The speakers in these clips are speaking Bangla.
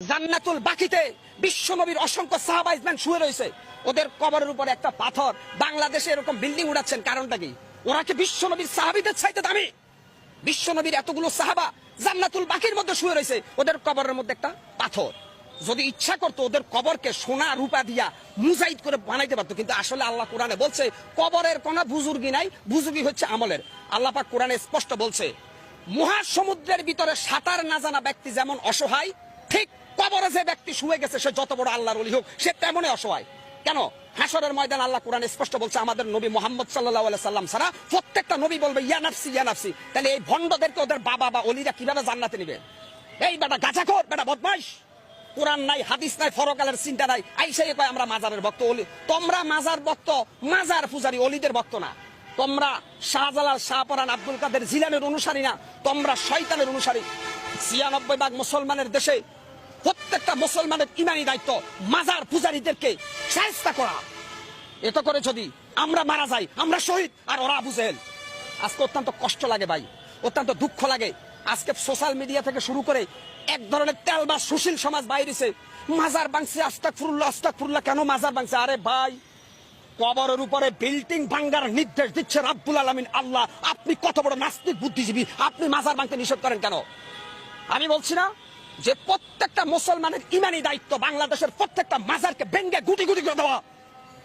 জান্নাতুল বাকিতে বিশ্ব নবীর অসংখ্য সাহাবা ইজমান শুয়ে রয়েছে, ওদের কবরের উপরে একটা পাথর। বাংলাদেশে এরকম বিল্ডিং উড়াচ্ছেন, কারণটা কি? ওরা কি বিশ্ব নবীর সাহাবীদের চাইতে দামি? বিশ্ব নবীর এতগুলো সাহাবা জান্নাতুল বাকির মধ্যে শুয়ে রয়েছে, ওদের কবরের মধ্যে একটা পাথর। যদি ইচ্ছা করতো ওদের কবরকে সোনা রূপা দিয়া মুজাইদ করে বানাইতে পারতো, কিন্তু আসলে আল্লাহ কোরআনে বলছে কবরের কোনো বুজুর্গি নাই, বুজুর্গি হচ্ছে আমলের। আল্লাহ পাক কোরআনে স্পষ্ট বলছে মহাসমুদ্রের ভিতরে সাঁতার না জানা ব্যক্তি যেমন অসহায়, ঠিক কবরে যে ব্যক্তি শুয়ে গেছে সে যত বড় আল্লাহর ওলি হোক সে তেমনই অসহায়। কেন? হাসরের ময়দান আল্লাহ কোরআনে স্পষ্ট বলছে আমাদের নবী মুহাম্মদ সাল্লাল্লাহু আলাইহি সাল্লাম ছাড়া প্রত্যেকটা নবী বলবে ইয়া নাফসি ইয়া নাফসি। তাহলে এই ভণ্ডদেরকে ওদের বাবা বা ওলিরা কিভাবে জান্নাতে নেবে? এই বেটা গাঁজাখোর, বেটা বদমাইশ, কোরআন নাই, হাদিস নাই, ফরকালের চিন্তা নাই, আইসাই কয় আমরা মাজারের ভক্ত। ওলি তোমরা মাজার ভক্ত, মাজার পূজারী, অলিদের ভক্ত না। তোমরা শাহজালাল, শাহপরান, আব্দুল কাদের জিলানের অনুসারী না, তোমরা শয়তানের অনুসারী। ৯৬% মুসলমানের দেশে প্রত্যেকটা মুসলমানের ইমানি দায়িত্ব মাজার পূজারীদেরকে শায়েস্তা করা। এত করে যদি আমরা মারা যাই, আমরা শহীদ, আর ওরা আবু জেহেল। আজকে অত্যন্ত কষ্ট লাগে ভাই, অত্যন্ত দুঃখ লাগে। আজকে সোশ্যাল মিডিয়া থেকে শুরু করে এক ধরনের তেলবাস সুশীল সমাজ বাইরেছে, মাজার ভাঙছে, আস্তাগফিরুল্লাহ আস্তাগফিরুল্লাহ। কেন মাজার ভাঙছে? আরে ভাই, কবরের উপরে বিল্ডিং ভাঙ্গার নির্দেশ দিচ্ছে রাব্বুল আলামিন আল্লাহ। আপনি কত বড় নাস্তিক বুদ্ধিজীবী, আপনি মাজার ভাঙতে নিষেধ করেন কেন? আমি বলছি না যে প্রত্যেকটা মুসলমানের ইমানি দায়িত্ব বাংলাদেশের প্রত্যেকটা মাজারকে ভেঙ্গে গুটি গুটি করে দেওয়া।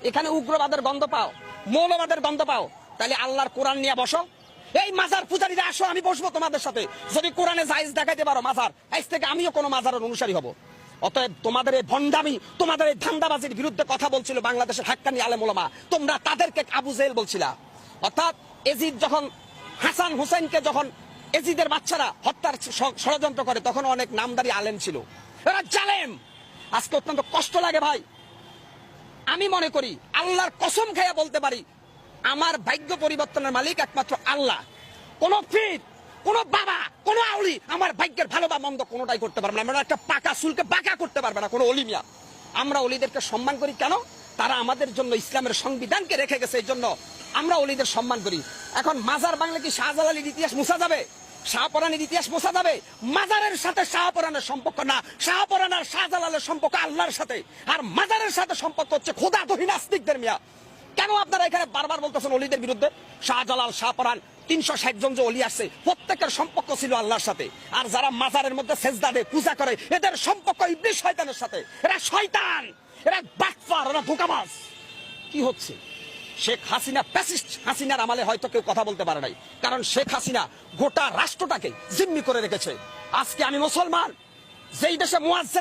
এখানে উগ্রবাদের গন্ধ পাও, মৌলবাদের গন্ধ পাও, তাহলে আল্লাহর কোরআন নিয়ে বসো। এই মাজার পূজারীরা আসো, আমি বসবো তোমাদের সাথে। যদি কোরআনে জায়েজ দেখাইতে পারো মাজার, আজ থেকে আমিও কোনো মাজারের অনুসারী হব। অতএব তোমাদের এই ভণ্ডামি, তোমাদের এই ধান্দাবাজির বিরুদ্ধে কথা বলছিল বাংলাদেশের হাক্কানি আলেম ওলামা। তোমরা তাদেরকে আবু জেহেল বলছিলা। অর্থাৎ এজিদ যখন হাসান হুসাইনকে যখন এজিদের বাচ্চারা হত্যার ষড়যন্ত্র করে, তখন অনেক নামদারি আলেম ছিল, এরা জালেম। আজকে অত্যন্ত কষ্ট লাগে ভাই। আমি মনে করি আল্লাহর কসম খাইয়া বলতে পারি আমার ভাগ্য পরিবর্তনের মালিক একমাত্র আল্লাহ। কোন পীর, কোন বাবা, কোন আউলি আমার ভাগ্যের ভালো বা মন্দ কোনটাই করতে পারবে না। আমরা একটা পাকা চুলকে বাঁকা করতে পারবে না কোনো অলিমিয়া। আমরা অলিদেরকে সম্মান করি কেন? তারা আমাদের জন্য ইসলামের সংবিধানকে রেখে গেছে, এই জন্য আমরা অলিদের সম্মান করি। এখন মাজার বাংলা কি শাহজালালের ইতিহাস মুছা যাবে? শাহপরানের ইতিহাস মোছা যাবে? মাজারের সাথে শাহপরানের সম্পর্ক না, শাহপরান আর শাহজালালের সম্পর্ক আল্লাহর সাথে, আর মাজারের সাথে সম্পর্ক হচ্ছে খোদাদহী নাস্তিকদের। মিয়া, কেন আপনারা এখানে বারবার বলতেছেন অলিদের বিরুদ্ধে? শাহজালাল, শাহপরান, ৩৬০ জন যে অলি আসছে প্রত্যেকের সম্পর্ক ছিল আল্লাহর সাথে। আর যারা মাজারের মধ্যে সেজদা দেয়, পূজা করে, এদের সম্পর্ক ইবলিস শয়তানের সাথে। এরা শয়তান, এরা বাটপার, এরা ধোঁকাবাজ। কি হচ্ছে? শেখ হাসিনা ফ্যাসিস্ট হাসিনার আমলে হয়তো কেউ কথা বলতে পারে নাই, কারণ শেখ হাসিনা গোটা রাষ্ট্রটাকে জিম্মি করে রেখেছে। আজকে আমি মুসলমান, যেই দেশে মুয়াজ্জিনের